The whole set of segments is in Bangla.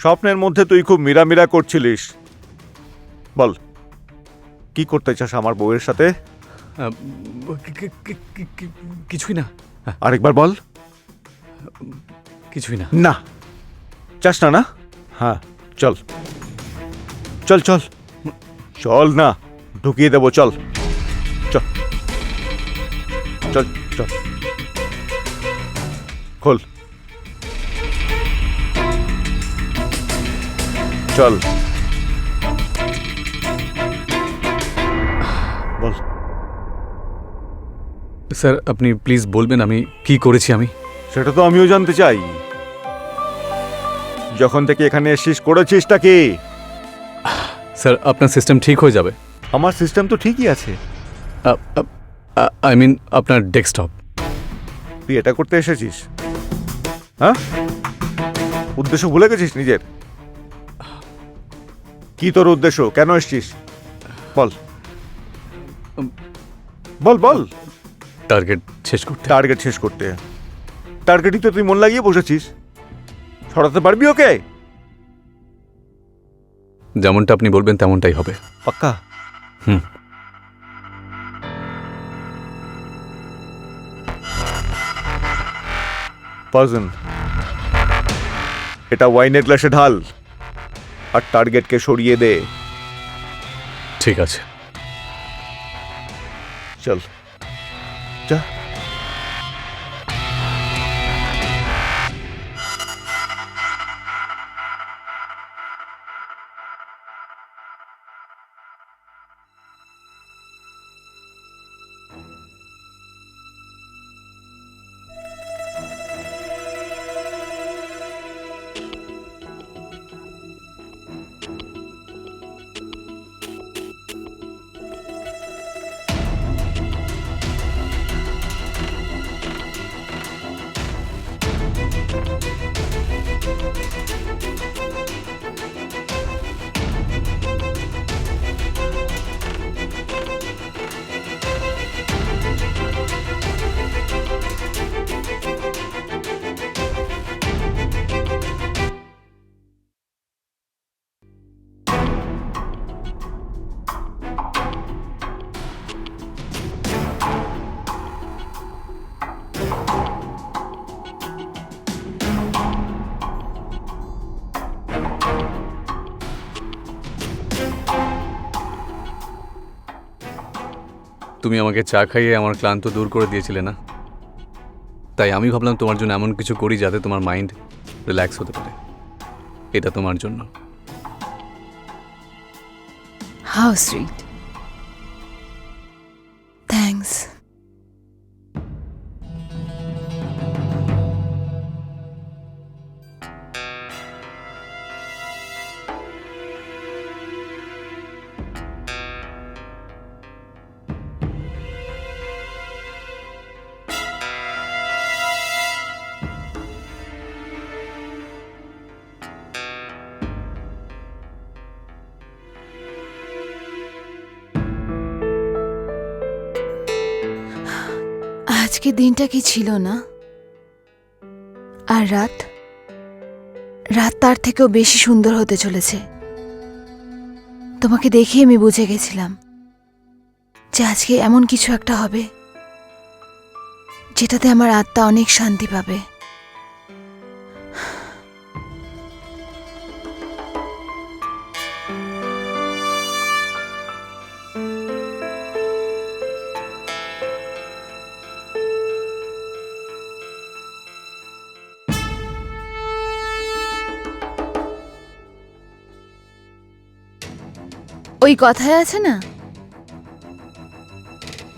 স্বপ্নের মধ্যে তুই খুব মিরামিরা করছিলিস। বল, কি করতে চাস আমার বউয়ের সাথে? কিছুই না। আরেকবার বল। কিছুই না। না, চাস না? না, হ্যাঁ, চল চল চল চল না, ঢুকিয়ে দেবো। চল চল চল চল, খোল, চল বল। স্যার আপনি প্লিজ বলবেন আমি কি করেছি। আমি সেটা তো আমিও জানতে চাই। যখন থেকে এখানে এসেছিস করেছিসটা কি? স্যার আপনার সিস্টেম ঠিক হয়ে যাবে। আমার সিস্টেম তো ঠিকই আছে। আই মিন আপনার ডেস্কটপ। তুই এটা করতে এসেছিস? হ্যাঁ, উদ্দেশ্য ভুলে গেছিস নিজের? কি তোর উদ্দেশ্য? কেন এসেছিস বল, বল বল। টার্গেট শেষ করতে। টার্গেট শেষ করতে? টার্গেটই তো তুই মন লাগিয়ে বসেছিস। ছড়াতে পারবি ওকে? যেমনটা আপনি বলবেন তেমনটাই হবে। পাক্কা? হুম। পয়জন, এটা ওয়াইনের গ্লাসে ঢাল আর টার্গেটকে সরিয়ে দে। ঠিক আছে। চল যা। তুমি আমাকে চা খাইয়ে আমার ক্লান্ত দূর করে দিয়েছিলে না? তাই আমি ভাবলাম তোমার জন্য এমন কিছু করি যাতে তোমার মাইন্ড রিল্যাক্স হতে পারে। এটা তোমার জন্য। How sweet. Thanks. আজকে দিনটা কি ছিল না? আর রাত তার থেকেও বেশি সুন্দর হতে চলেছে। তোমাকে দেখে আমি বুঝে গেছিলাম যে আজকে এমন কিছু একটা হবে যেটাতে আমার আত্মা অনেক শান্তি পাবে। ওই কথায় আছে না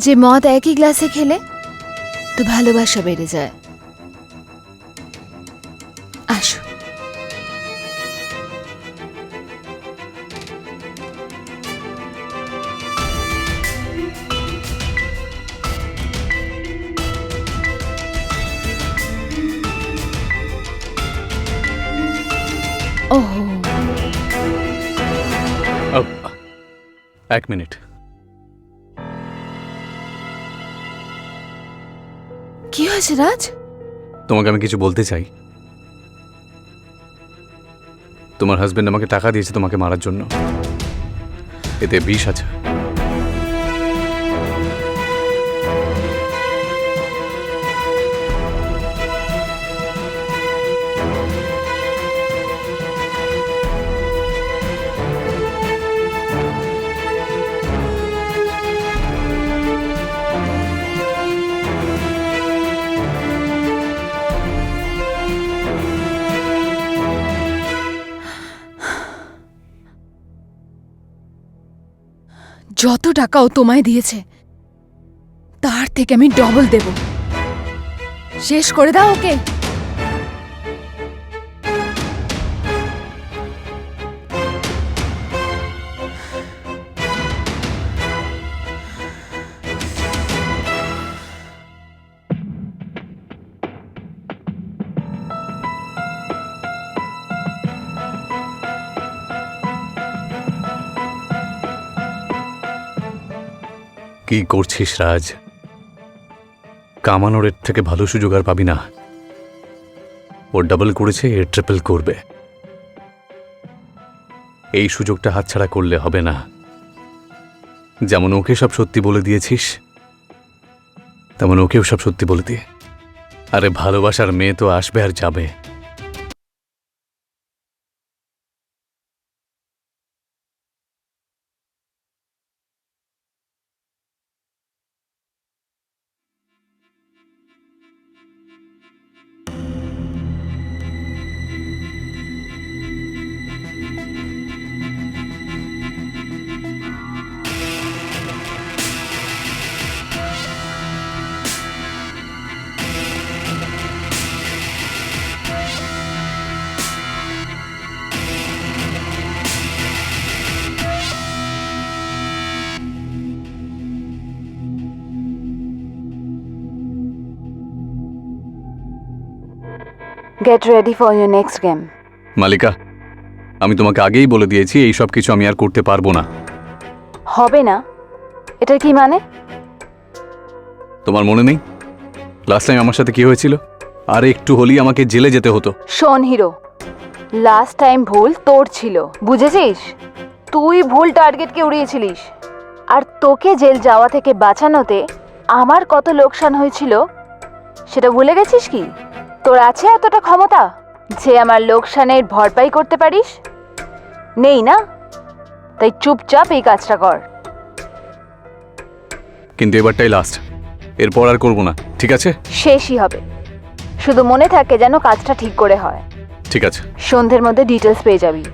যে মদ একই গ্লাসে খেলে তো ভালোবাসা বেড়ে যায়। আসো। ওহো, এক মিনিট। কি হয়েছে রাজ? তোমাকে আমি কিছু বলতে চাই। তোমার হাজবেন্ড আমাকে টাকা দিয়েছে তোমাকে মারার জন্য। এতে বিষ আছে। যত টাকা ও তোমায় দিয়েছে তার থেকে আমি ডবল দেব। শেষ করে দাও ওকে। কি করছিস রাজ? কামানোর এর থেকে ভালো সুযোগ আর পাবি না। ও ডাবল করেছে, এর ট্রিপল করবে। এই সুযোগটা হাতছাড়া করলে হবে না। যেমন ওকে সব সত্যি বলে দিয়েছিস, তেমন ওকেও সব সত্যি বলে দিয়ে। আরে ভালোবাসার মেয়ে তো আসবে আর যাবে। Get ready for your next game. মালিকা, আমি তোমাকে আগেই বলে দিয়েছি এই সব কিছু আমি আর করতে পারবো না। হবে না? এটার কি মানে? তোমার মনে নেই লাস্ট টাইম আমার সাথে কি হয়েছিল? আর একটু হলেই আমাকে জেলে যেতে হতো। শোন হিরো, লাস্ট টাইম ভুল তোর ছিল, বুঝেছিস? তুই ভুল টার্গেটকে উড়িয়েছিলিস। আর তোকে জেল যাওয়া থেকে বাঁচানোতে আমার কত লোকসান হয়েছিল সেটা ভুলে গেছিস কি? তোর আছে এতটা ক্ষমতা যে আমার লোকসানের ভরপাই করতে পারিস? নেই না? তাই চুপচাপ এই কাজটা কর। কিন্তু এবারটাই লাস্ট, এরপর আর করবো না, ঠিক আছে? শেষই হবে। শুধু মনে থাকে যেন কাজটা ঠিক করে হয়। ঠিক আছে। সন্ধ্যের মধ্যে ডিটেলস পেয়ে যাবি।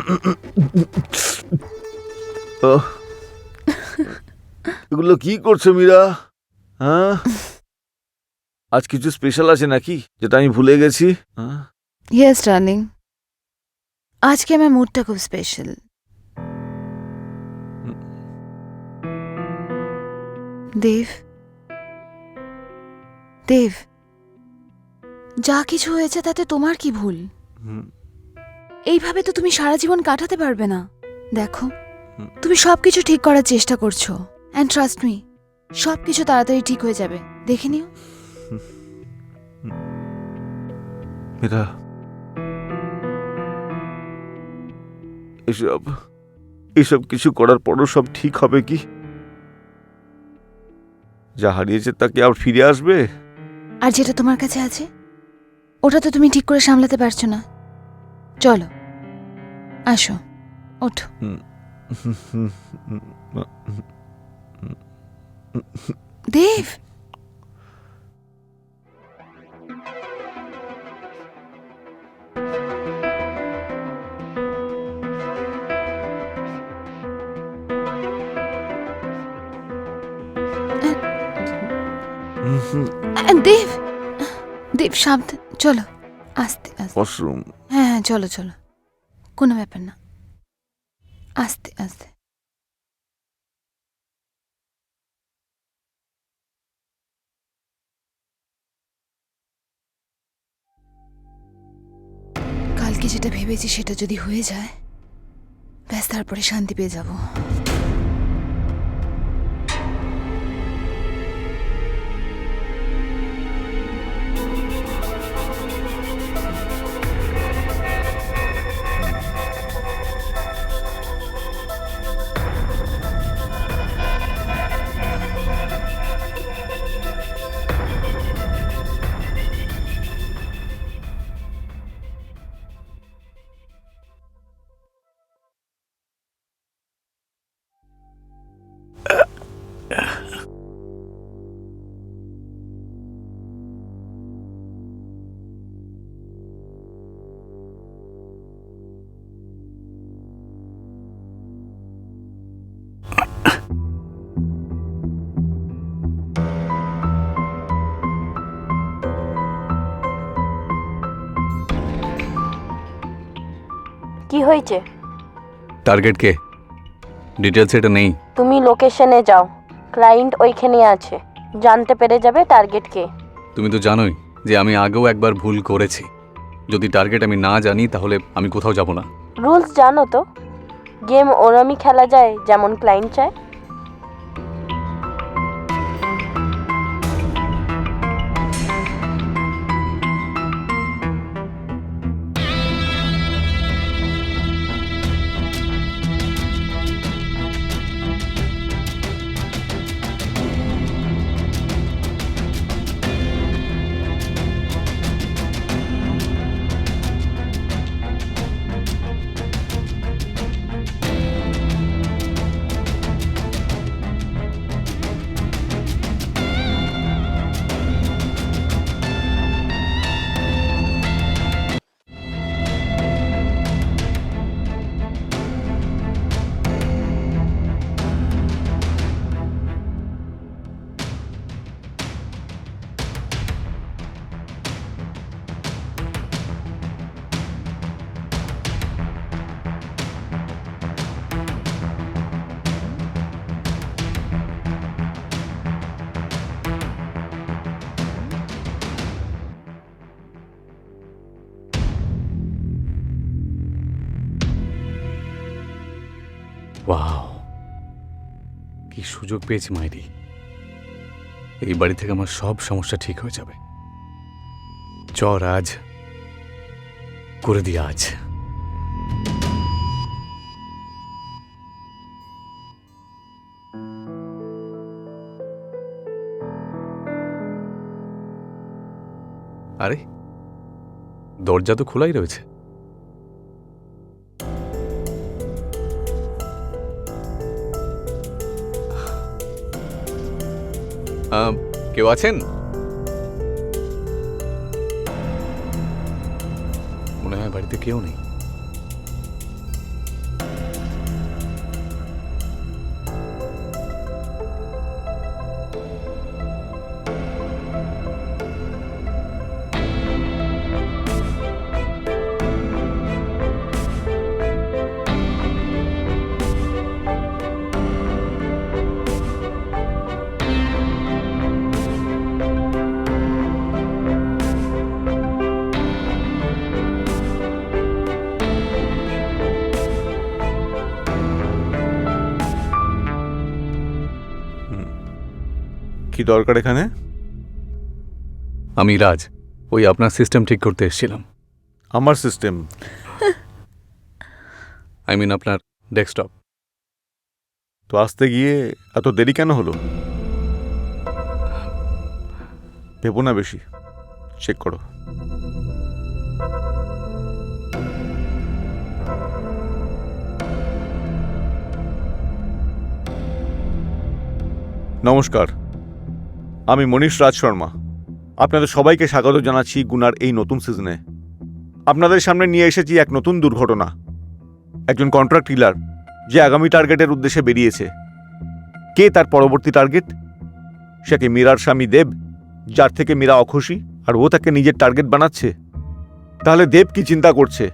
আহ, এগুলো কি করছো মীরা? হ্যাঁ, আজ কিছু স্পেশাল আছে নাকি যেটা আমি ভুলে গেছি? হ্যাঁ? ইয়েস ডার্লিং, আজকে আমার মুডটা খুব স্পেশাল। দেব, দেব, যা কিছু হয়েছে তাতে তোমার কি ভুল? হুম, এইভাবে তো তুমি সারা জীবন কাটাতে পারবে না। দেখো, হুম। তুমি সবকিছু ঠিক করার চেষ্টা করছো, অ্যান্ড ট্রাস্ট মি, সবকিছু তাড়াতাড়ি ঠিক হয়ে যাবে, দেখে নিও। মীরা, এসব এসব কিছু করার পরও সব ঠিক হবে কি? যা হারিয়েছে তাকে আর ফিরে আসবে? আর যেটা তোমার কাছে আছে ওটা তো তুমি ঠিক করে সামলাতে পারছো না। চলো, আসো, ওঠো। দেব, দেব, দেব সাবধান, চলো, আস্তে আস্তে। ওয়াশরুম। হ্যাঁ হ্যাঁ, চলো চলো, কোনো ব্যাপার না, আস্তে আস্তে। কালকে যেটা ভেবেছি সেটা যদি হয়ে যায়, ব্যাস তারপরে শান্তি পেয়ে যাব। কি হয়েছে? টার্গেট কে? ডিটেলস এটা নেই। তুমি লোকেশনে যাও, ক্লায়েন্ট ওইখানে আছে, জানতে পেরে যাবে টার্গেট কে। তুমি তো জানোই যে আমি আগেও একবার ভুল করেছি। যদি টার্গেট আমি না জানি তাহলে আমি কোথাও যাব না। রুলস জানো তো, গেম ওরমই খেলা যায় যেমন ক্লায়েন্ট চায়। ওয়াও, কি সুযোগ পেয়েছি মাইরি। এই বাড়ি থেকে আমার সব সমস্যা ঠিক হয়ে যাবে। চর আজ করে দি আজ। আরে, দরজা তো খোলাই রয়েছে। কেউ আছেন? মনে হয় বাড়িতে কেউ নেই। কি দরকার এখানে? আমি রাজ, ওই আপনার সিস্টেম ঠিক করতে এসেছিলাম। আমার সিস্টেম? আই মিন আপনার ডেস্কটপ। তো আসতে গিয়ে এত দেরি কেন হলো? ভেবো না বেশি, চেক করো। নমস্কার, আমি মনীষ রাজ শর্মা। আপনাদের সবাইকে স্বাগত জানাচ্ছি গুনার এই নতুন সিজনে। আপনাদের সামনে নিয়ে এসেছি এক নতুন দুর্ঘটনা। একজন কন্ট্রাক্ট কিলার যে আগামী টার্গেটের উদ্দেশ্যে বেরিয়েছে। কে তার পরবর্তী টার্গেট? সে কি মীরার স্বামী দেব, যার থেকে মীরা অখুশি আর ও তাকে নিজের টার্গেট বানাচ্ছে? তাহলে দেব কি চিন্তা করছে?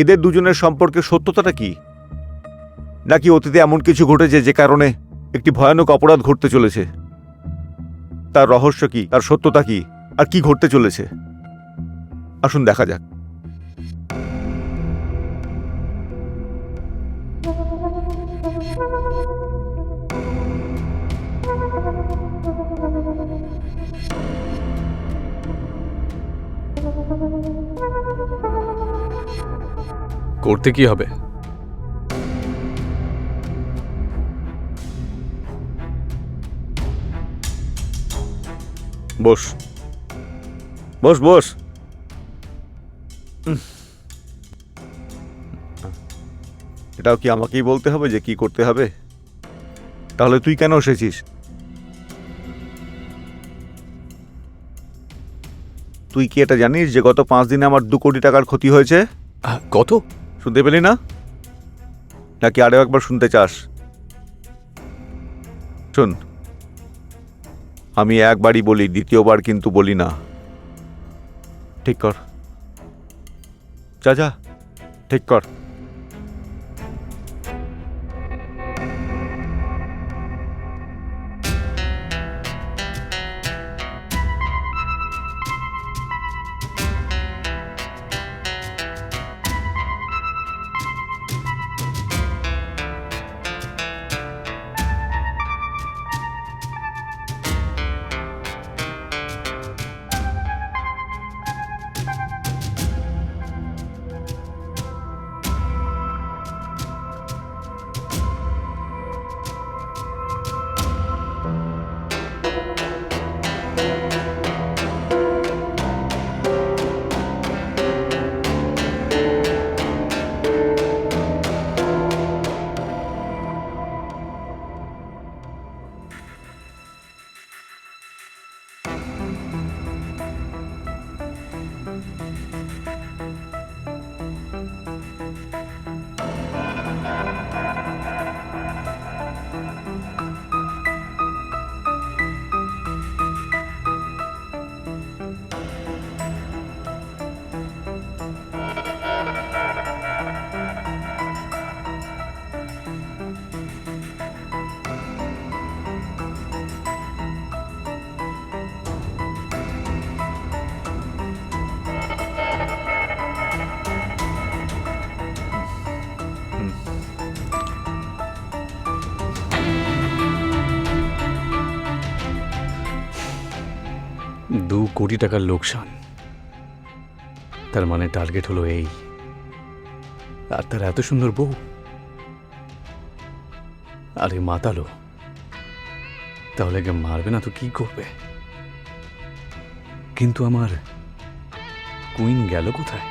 এদের দুজনের সম্পর্কে সত্যতাটা কি? নাকি অতীতে এমন কিছু ঘটেছে যে কারণে একটি ভয়ানক অপরাধ ঘটতে চলেছে? তার রহস্য কি, তার সত্যতা কি, আর কি ঘটতে চলেছে? আসুন দেখা যাক। করতে কি হবে? বস বস বস। এটাও কি আমাকেই বলতে হবে যে কি করতে হবে? তাহলে তুই কেন এসেছিস? তুই কি এটা জানিস যে গত 5 দিনে আমার 2 কোটি টাকার ক্ষতি হয়েছে? কত? শুনতে পেলি না? নাকি আরও একবার শুনতে চাস? শোন, আমি একবারই বলি, দ্বিতীয়বার কিন্তু বলি না। ঠিক কর, যা যা, ঠিক কর। দু কোটি টাকার লোকসান। তার মানে টার্গেট হলো এই, আর তার এত সুন্দর বউ। আরে মাতালো, তাহলে কে মারবে না তো কি করবে? কিন্তু আমার কুইন গেল কোথায়?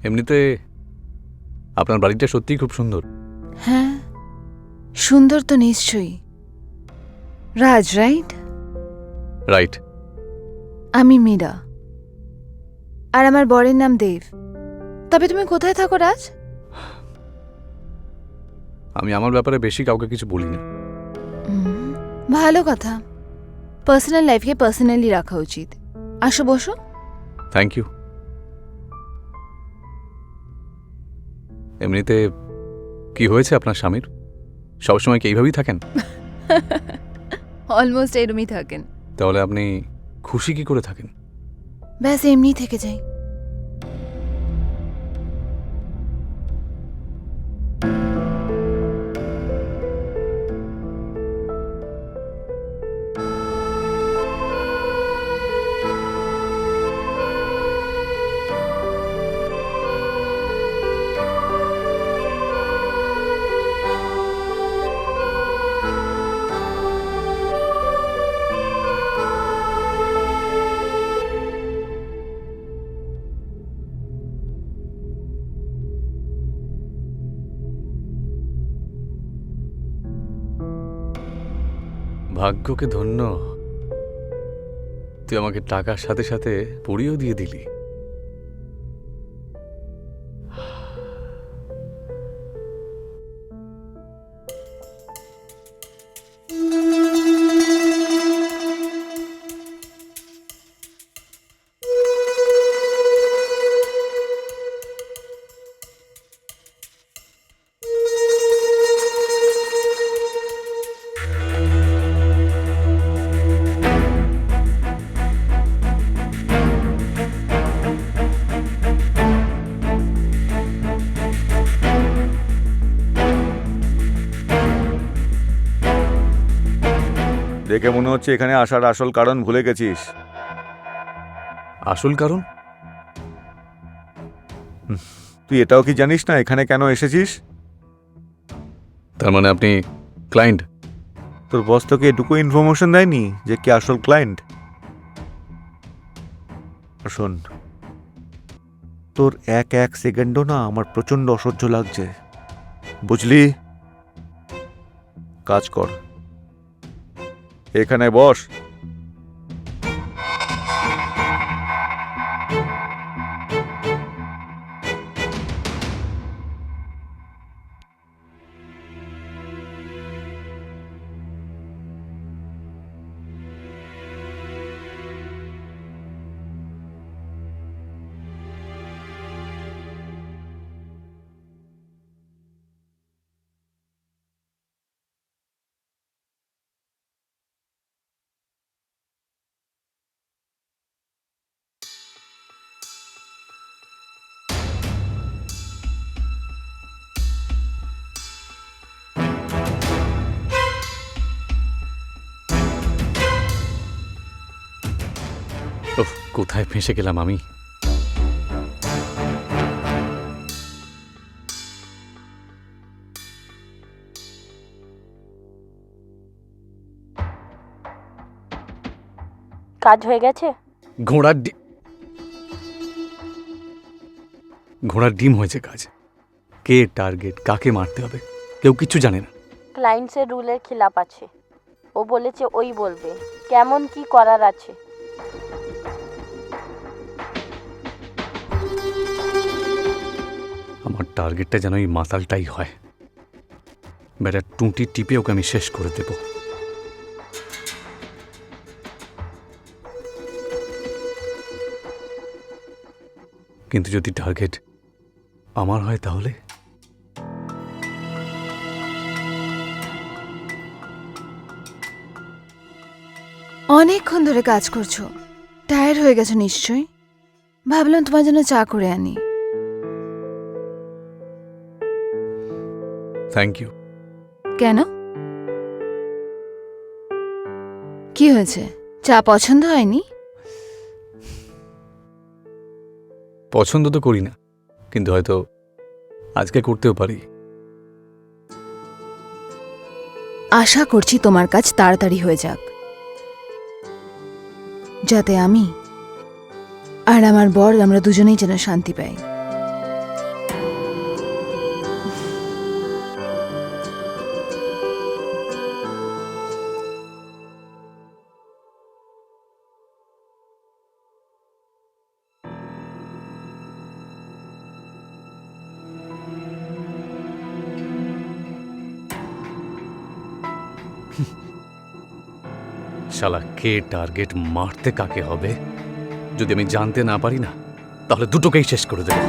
এমনিতে আপনার বাড়িটা সত্যিই খুব সুন্দর। হ্যাঁ, সুন্দর তো নিশ্চয়ই। রাজ রাইট? রাইট। আমি মীরা, আর আমার বরের নাম দেব। তবে তুমি কোথায় থাকো রাজ? আমি আমার ব্যাপারে বেশি কাউকে কিছু বলি না। ভালো কথা, পার্সোনাল লাইফকে পার্সোনালি রাখা উচিত। আসো বসো। Thank you. এমনিতে কি হয়েছে আপনার স্বামীর? সবসময় কি এইভাবেই থাকেন? অলমোস্ট এরমই থাকেন। তাহলে আপনি খুশি কি করে থাকেন? ব্যাস এমনি থেকে যাই। ভাগ্যকে ধন্য, তুই আমাকে টাকার সাথে সাথে পড়িয়েও দিয়ে দিলি। দেখে মনে হচ্ছে এখানে আসার আসল কারণ ভুলে গেছিস। আসল কারণ? তুই এটাও কি জানিস না এখানে কেন এসেছিস? তার মানে আপনি ক্লায়েন্ট? তোর বস তোকে এটুকু ইনফরমেশন দেয়নি যে কি আসল ক্লায়েন্ট? শোন, তোর এক এক সেকেন্ডও না আমার প্রচন্ড অসহ্য লাগছে, বুঝলি? কাজ কর, এখানে বস। ওহ, কোথায় ফেঁসে গেলাম আমি? কাজ হয়ে গেছে? ঘোড়ার ডিম হয়েছে কাজ। কে টার্গেট, কাকে মারতে হবে কেউ কিচ্ছু জানে না। ক্লায়েন্টসের রুলের খিলাপ আছে। ও বলেছে ওই বলবে কেমন কি করার আছে। আমার টার্গেটটা যেন এই মাতালটাই হয়। বেটা টুঁটি টিপে ওকে আমি শেষ করে দেব। কিন্তু যদি টার্গেট আমার হয় তাহলে? অনেকক্ষণ ধরে কাজ করছো, টায়ার্ড হয়ে গেছো নিশ্চয়ই। ভাবলাম তোমার জন্য চা করে আনি। Thank you. কেন, কি হয়েছে? চা পছন্দ হয়নি? পছন্দ তো করি না, কিন্তু হয়তো আজকে করতেও পারি। আশা করছি তোমার কাজ তাড়াতাড়ি হয়ে যাক, যাতে আমি আর আমার বর আমরা দুজনেই যেন শান্তি পাই। শালা কে টার্গেট মারতে কাকে হবে যদি আমি জানতে না পারি না, তাহলে দুটোকেই শেষ করে দেব।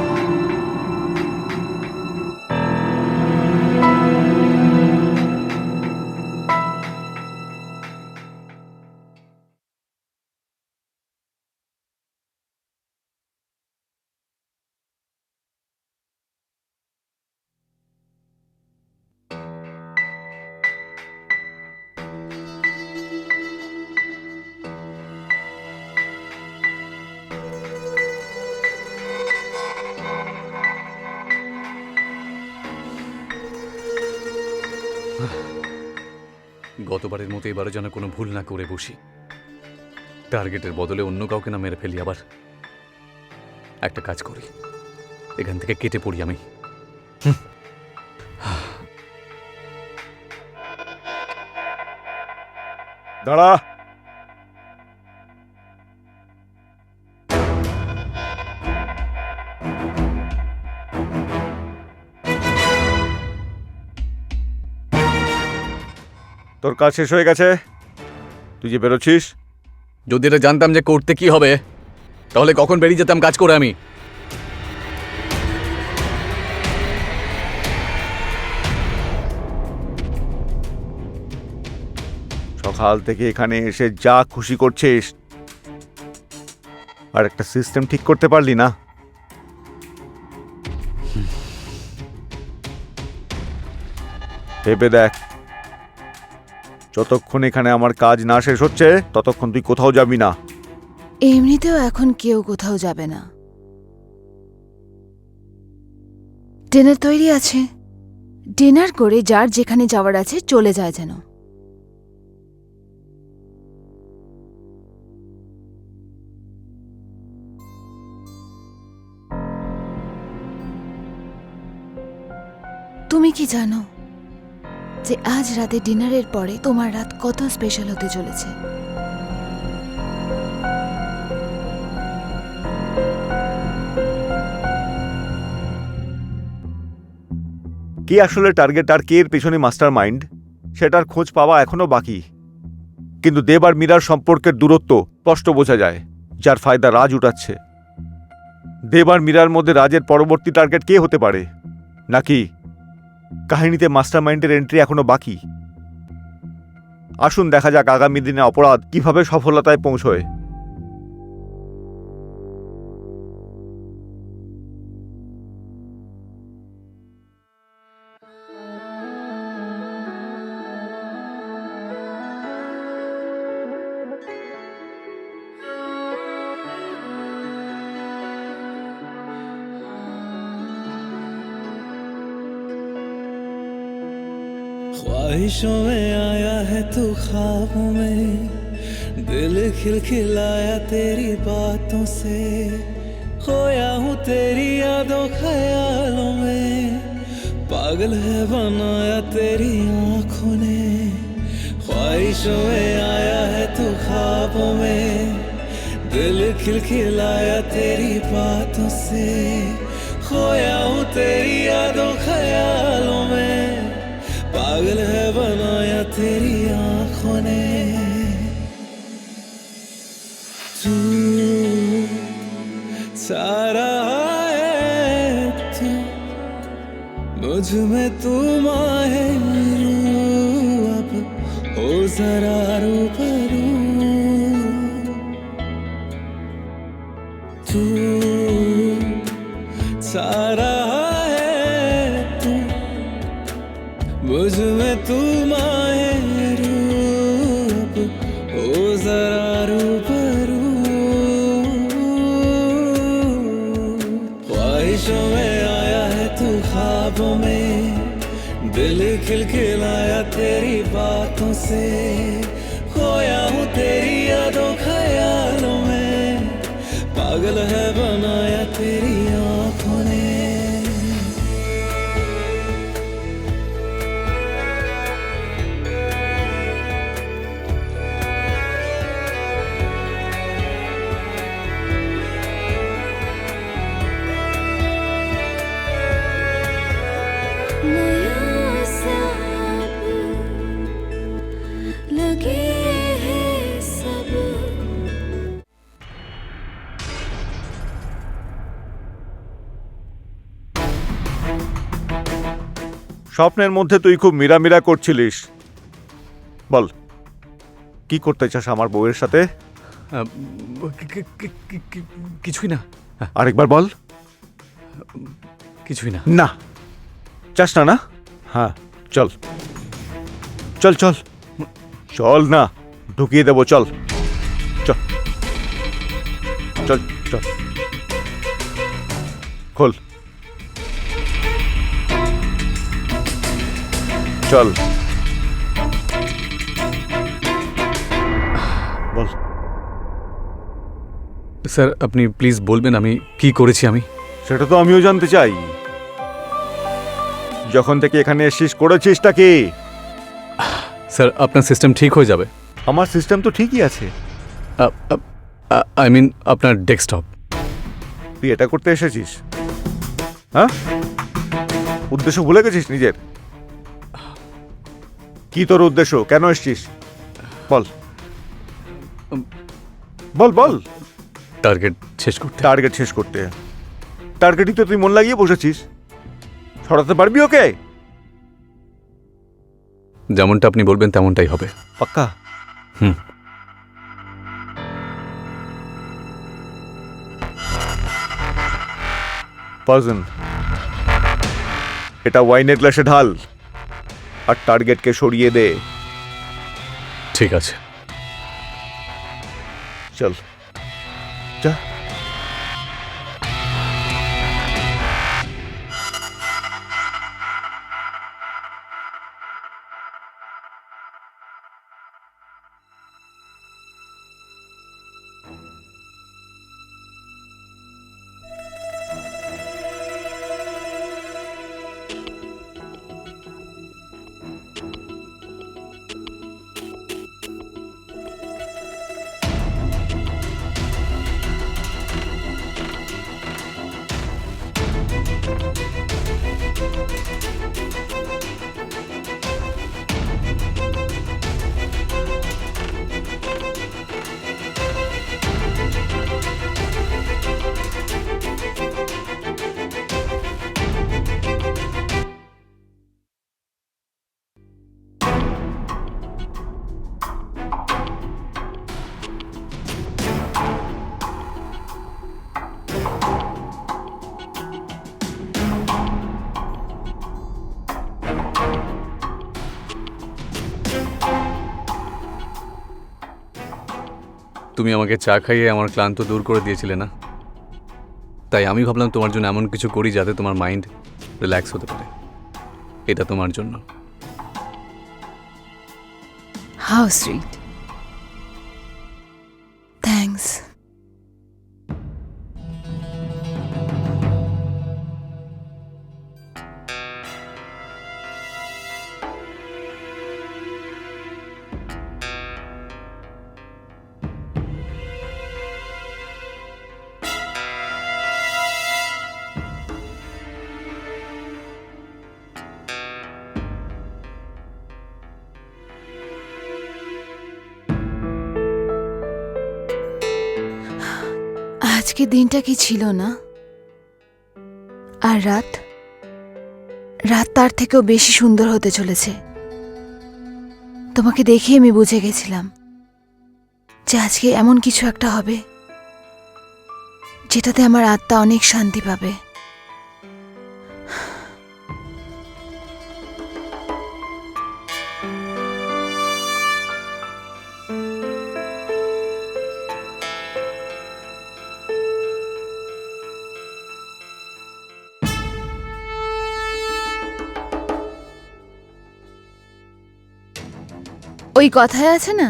গতবারের মতো এবারও যেন কোনো ভুল না করে বসি। টার্গেটের বদলে অন্য কাউকে না মেরে ফেলি। আবার একটা কাজ করি, এখান থেকে কেটে পড়ি আমি। দাঁড়া। তোর কাজ শেষ হয়ে গেছে, তুই যে বেরোচ্ছিস। যদি এটা জানতাম যে করতে কি হবে, তাহলে কখন বেরিয়ে যেতাম কাজ করে আমি। সকাল থেকে এখানে এসে যা খুশি করছিস, আর একটা সিস্টেম ঠিক করতে পারলি না। ভেবে দেখ, যতক্ষণ এখানে আমার কাজ না শেষ হচ্ছে ততক্ষণ তুই কোথাও যাবি না। এমনিতেও এখন কেউ কোথাও যাবে না। ডিনার তৈরি আছে, ডিনার করে যার যেখানে যাওয়ার আছে চলে যায় যেন। তুমি কি জানো যে আজ রাতে ডিনারের পরে তোমার রাত কত স্পেশাল হতে চলেছে? কে আসলে টার্গেট আর কে এর পেছনে মাস্টার মাইন্ড, সেটার খোঁজ পাওয়া এখনো বাকি। কিন্তু দেব আর মীরার সম্পর্কের দূরত্ব স্পষ্ট বোঝা যায়, যার ফায়দা রাজ উঠাচ্ছে। দেব আর মীরার মধ্যে রাজের পরবর্তী টার্গেট কে হতে পারে? নাকি কাহিনীতে মাস্টার মাইন্ডের এন্ট্রি এখনো বাকি? আসুন দেখা যাক আগামী দিনে অপরাধ কিভাবে সফলতায় পৌঁছয়। ख्वाहिशों में आया है तू ख्वाबों में, दिल खिलखिलाया तेरी बातों से, खोया हूँ तेरी यादों ख्यालों में, पागल है बनाया तेरी आँखों ने। ख्वाहिशों में आया है तू ख्वाबों में, दिल खिलखिलाया तेरी बातों से, खोया हूँ तेरी यादों ख्यालों में, पागल है बनाया तेरी आँखों ने। तू सारा है तू, मुझ में तू माहिर, अब हो जरा रूबरू। तू सारा है तू, मुझ में तू माहिर, अब हो जरा रूबरू। ख्वाहिशों में आया है तू ख्वाबों में, दिल खिलखिलाया तेरी बातों से, खोया हूँ तेरी यादों ख्यालों में, पागल है बनाया तेरी आँखों ने। স্বপ্নের মধ্যে তুই খুব মীরা করছিলিস। বল, কি করতে চাস আমার বউয়ের সাথে? কিছুই না। আরেকবার বল। কিছুই না। না, চাস না না? হ্যাঁ, চল চল চল চল না, ঢুকিয়ে দেবো, চল চল চল চল, খোল, চল বল। স্যার আপনি প্লিজ বলবেন আমি কি করেছি আমি? সেটা তো আমিও জানতে চাই। যখন থেকে এখানে এসেছিস করেছিসটা কি? স্যার আপনার সিস্টেম ঠিক হয়ে যাবে। আমার সিস্টেম তো ঠিকই আছে। আই মিন আপনার ডেস্কটপ। তুই এটা করতে এসেছিস? হ্যাঁ, উদ্দেশ্য ভুলে গেছিস নিজের? কি তোর উদ্দেশ্য, কেন এসেছিস বল বল বল। টার্গেট শেষ করতে। টার্গেট শেষ করতে? টার্গেটই তো তুই মন লাগিয়ে বসেছিস। ছড়াতে পারবি ওকে? যেমনটা আপনি বলবেন তেমনটাই হবে। পাক্কা? হুম। পয়জন, এটা ওয়াইনের গ্লাসে ঢাল আর টার্গেটকে সরিয়ে দে। ঠিক আছে। চল যা। তুমি আমাকে চা খাইয়ে আমার ক্লান্ত দূর করে দিয়েছিলে না? তাই আমি ভাবলাম তোমার জন্য এমন কিছু করি যাতে তোমার মাইন্ড রিল্যাক্স হতে পারে। এটা তোমার জন্য। How sweet, thanks. আজকে দিনটা কি ছিল না? আর রাত রাত তার থেকেও বেশি সুন্দর হতে চলেছে। তোমাকে দেখে আমি বুঝে গেছিলাম যে আজকে এমন কিছু একটা হবে যেটাতে আমার আত্মা অনেক শান্তি পাবে। ওই কথায় আছে না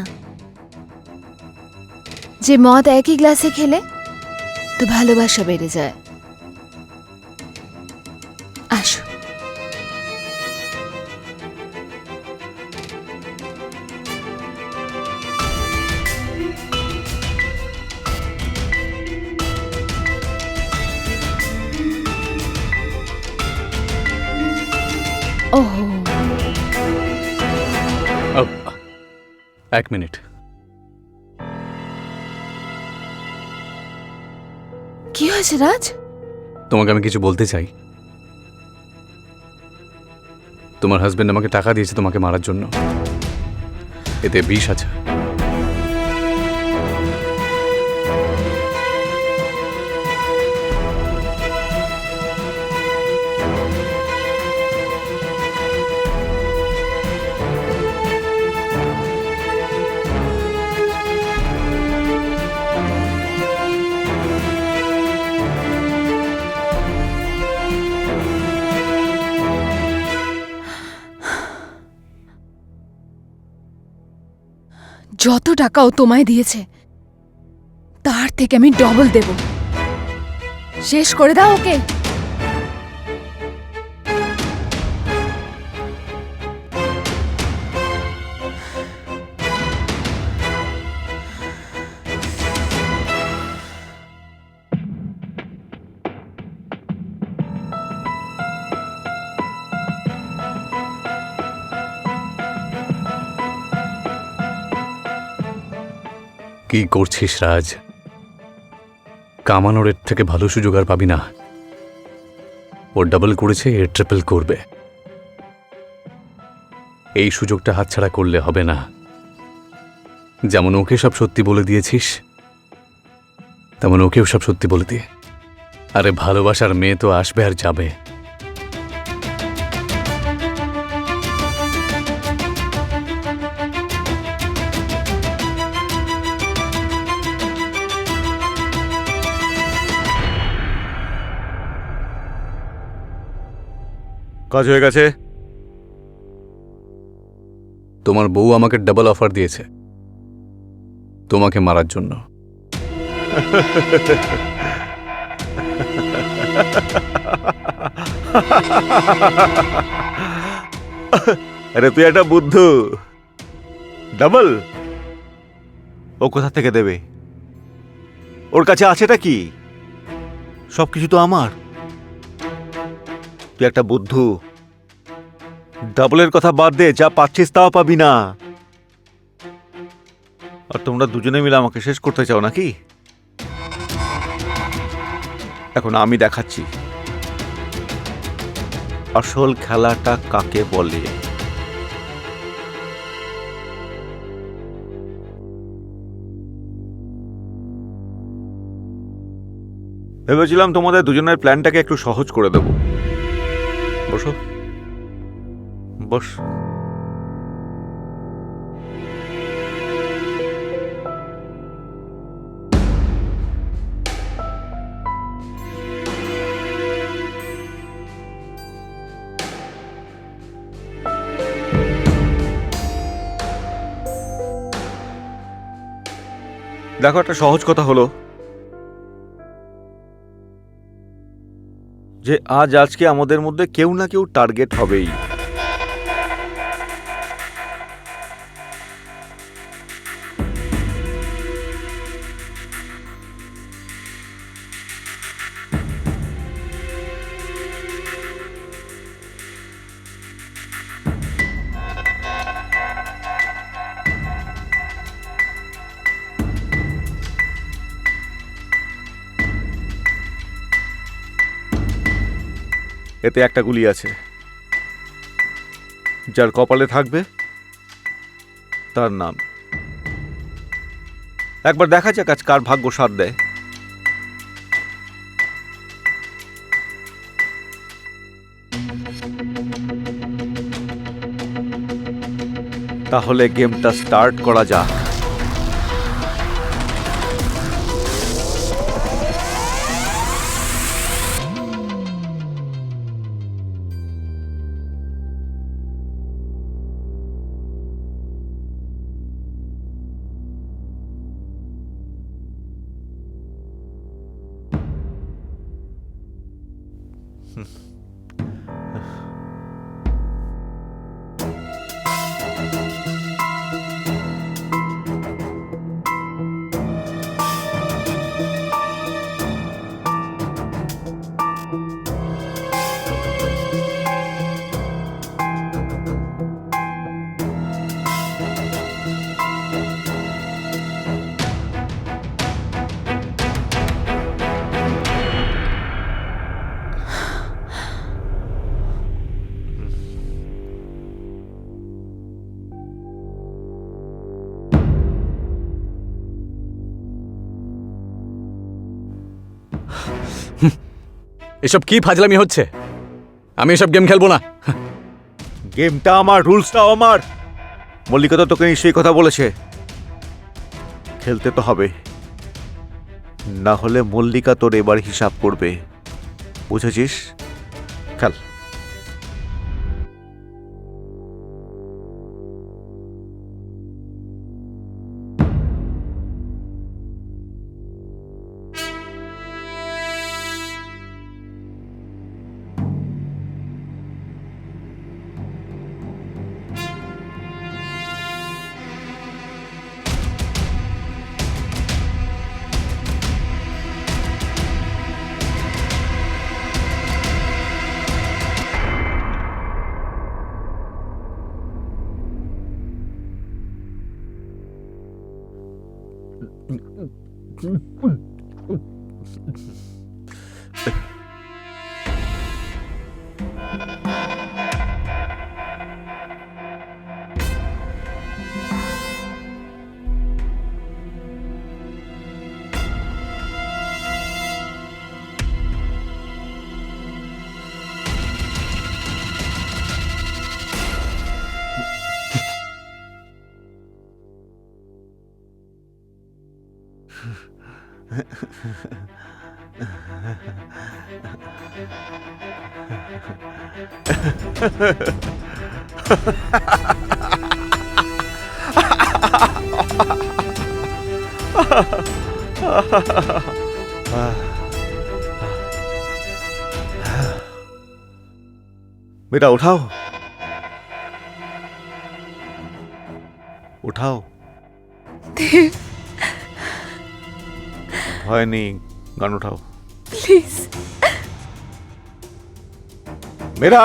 যে মদ একই গ্লাসে খেলে তো ভালোবাসা বেড়ে যায়। আসো। ওহো, এক মিনিট। কি হয়েছে রাজ? তোমাকে আমি কিছু বলতে চাই। তোমার হাজবেন্ড আমাকে টাকা দিয়েছে তোমাকে মারার জন্য। এতে বিষ আছে। যত টাকা ও তোমায় দিয়েছে তার থেকে আমি ডবল দেব। শেষ করে দাও ওকে। কি করছিস রাজ? কামানোর এর থেকে ভালো সুযোগ আর পাবি না। ও ডাবল করেছে, এর ট্রিপল করবে। এই সুযোগটা হাতছাড়া করলে হবে না। যেমন ওকে সব সত্যি বলে দিয়েছিস, তেমন ওকেও সব সত্যি বলে দিয়ে। আরে ভালোবাসার মেয়ে তো আসবে আর যাবে। কাজ হয়ে গেছে। তোমার বউ আমাকে ডাবল অফার দিয়েছে তোমাকে মারার জন্য। আরে তুই একটা বুদ্ধু। ডাবল ও কোথা থেকে দেবে? ওর কাছে আছেটা কি? সবকিছু তো আমার। তুই একটা বুদ্ধু। ডাবলের কথা বাদ দে, যা পাচ্ছিস তাও পাবি না। আর তোমরা দুজনে মিলে আমাকে শেষ করতে চাও নাকি? এখন আমি দেখাচ্ছি আসল খেলাটা কাকে বলে। ভেবেছিলাম তোমাদের দুজনের প্ল্যানটাকে একটু সহজ করে দেব। বসো, বস। দেখো, একটা সহজ কথা হলো যে আজকে আমাদের মধ্যে কেউ না কেউ টার্গেট হবেই। এতে একটা গুলি আছে। যার কপালে থাকবে তার নাম। একবার দেখা যাক আজ কার ভাগ্য সাথ দেয়। তাহলে গেমটা স্টার্ট করা যাক। এসব কি ফাজলামি হচ্ছে? আমি এসব গেম খেলবো না। গেমটা আমার, রুলসটাও আমার। মল্লিকা তো তোকে নিশ্চয়ই কথা বলেছে। খেলতে তো হবে, না হলে মল্লিকা তোর এবার হিসাব করবে, বুঝেছিস? খেল। बेटा उठाओ, उठाओ। देव, भय नहीं, गन उठाओ प्लीज। मेरा।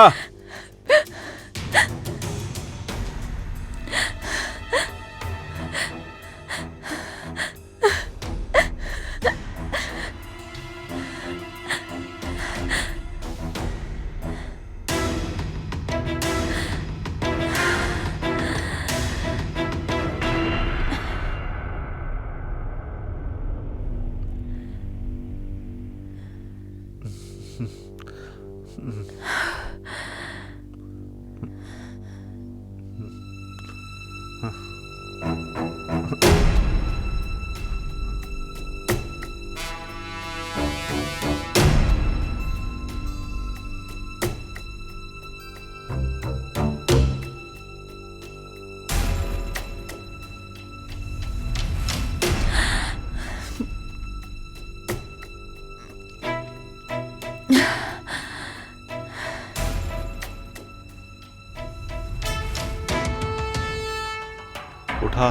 उठा।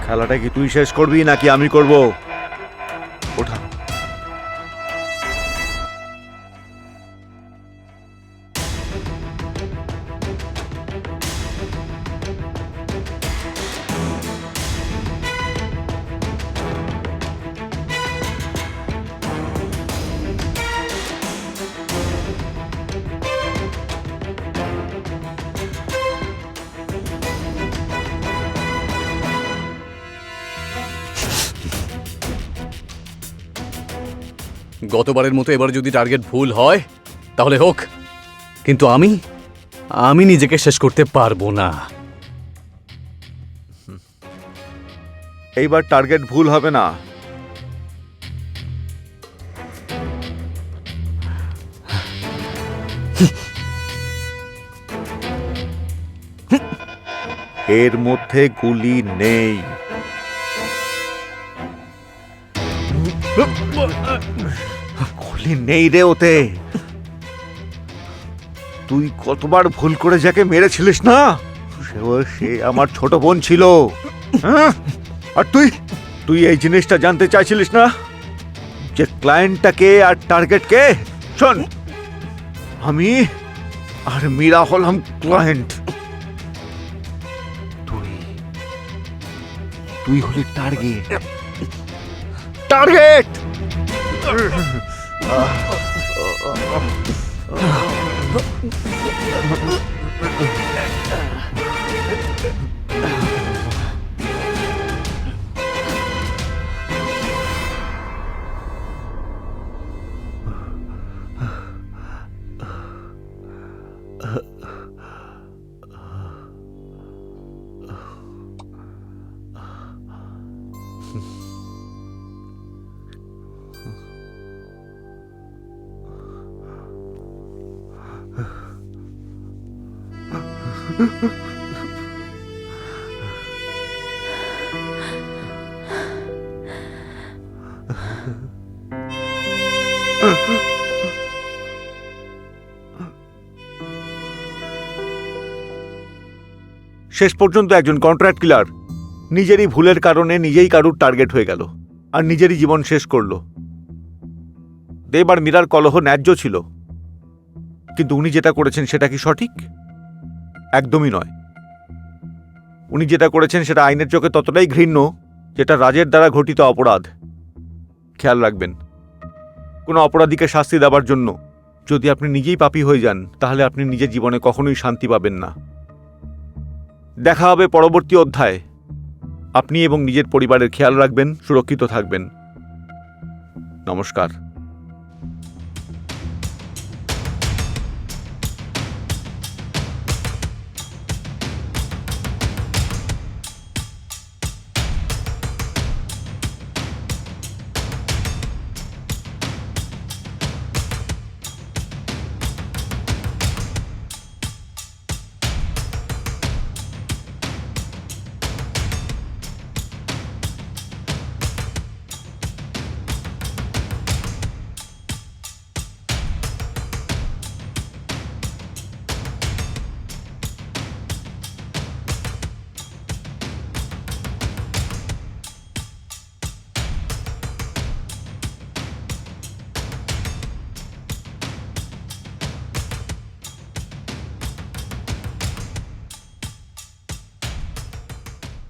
খেলাটা কি তুই শেষ করবি নাকি আমি করব? ওঠা। গতবারের মতো এবার যদি টার্গেট ভুল হয় তাহলে হোক, কিন্তু আমি নিজেকে শেষ করতে পারবো না। এইবার টার্গেট ভুল হবে না। এর মধ্যে গুলি নেই। গুলি নেই রে ওতে। তুই কতবার ভুল করে যাকে মেরেছিলিস না, সে আমার ছোট বোন ছিল। হ্যাঁ? আর তুই এই জিনিসটা জানতে চাইছিলিস না যে ক্লায়েন্টটাকে আর টার্গেটকে? শোন, আমি আর মীরা হলাম ক্লায়েন্ট, তুই হলি টার্গেট। টার্গেট। শেষ পর্যন্ত একজন কন্ট্রাক্ট কিলার নিজেরই ভুলের কারণে নিজেই কারুর টার্গেট হয়ে গেল আর নিজেরই জীবন শেষ করল। দেব আর মীরার কলহ ন্যায্য ছিল, কিন্তু উনি যেটা করেছেন সেটা কি সঠিক? একদমই নয়। উনি যেটা করেছেন সেটা আইনের চোখে ততটাই ঘৃণ্য যেটা রাজের দ্বারা ঘটিত অপরাধ। খেয়াল রাখবেন, কোনো অপরাধীকে শাস্তি দেওয়ার জন্য যদি আপনি নিজেই পাপী হয়ে যান, তাহলে আপনি নিজের জীবনে কখনোই শান্তি পাবেন না। দেখা হবে পরবর্তী অধ্যায়ে। আপনি এবং নিজের পরিবারের খেয়াল রাখবেন, সুরক্ষিত থাকবেন। নমস্কার।